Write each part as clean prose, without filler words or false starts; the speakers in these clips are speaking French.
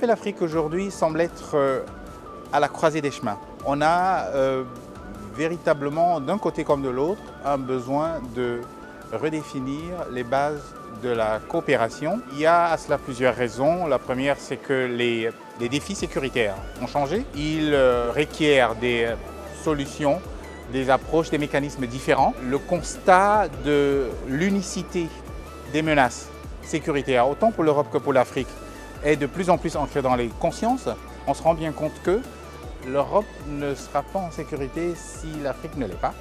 l'Europe et l'Afrique aujourd'hui semblent être à la croisée des chemins. On a véritablement, d'un côté comme de l'autre, un besoin de redéfinir les bases de la coopération. Il y a à cela plusieurs raisons. La première, c'est que les défis sécuritaires ont changé. Ils requièrent des solutions, des approches, des mécanismes différents. Le constat de l'unicité des menaces sécuritaires, autant pour l'Europe que pour l'Afrique, est de plus en plus ancré dans les consciences. On se rend bien compte que l'Europe ne sera pas en sécurité si l'Afrique ne l'est pas,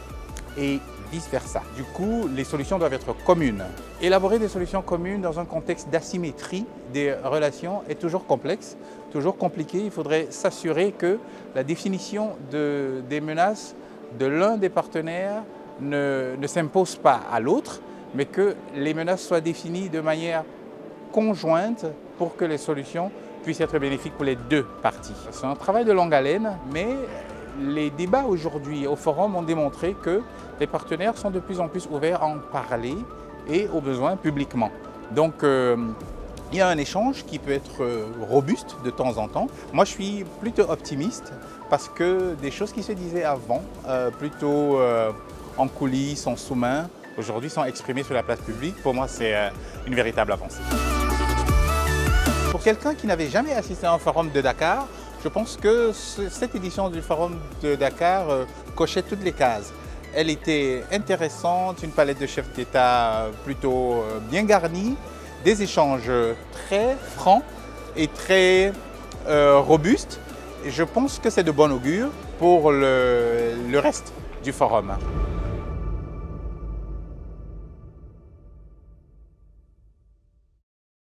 et vice-versa. Du coup, les solutions doivent être communes. Élaborer des solutions communes dans un contexte d'asymétrie des relations est toujours complexe, toujours compliqué. Il faudrait s'assurer que la définition des menaces de l'un des partenaires ne s'impose pas à l'autre, mais que les menaces soient définies de manière conjointe pour que les solutions puissent être bénéfiques pour les deux parties. C'est un travail de longue haleine, mais les débats aujourd'hui au forum ont démontré que les partenaires sont de plus en plus ouverts à en parler et aux besoins publiquement. Donc il y a un échange qui peut être robuste de temps en temps. Moi je suis plutôt optimiste parce que des choses qui se disaient avant, plutôt en coulisses, en sous-main, aujourd'hui sont exprimées sur la place publique. Pour moi c'est une véritable avancée. Pour quelqu'un qui n'avait jamais assisté à un forum de Dakar, je pense que cette édition du forum de Dakar cochait toutes les cases. Elle était intéressante, une palette de chefs d'État plutôt bien garnie, des échanges très francs et très robustes. Et je pense que c'est de bon augure pour le reste du forum.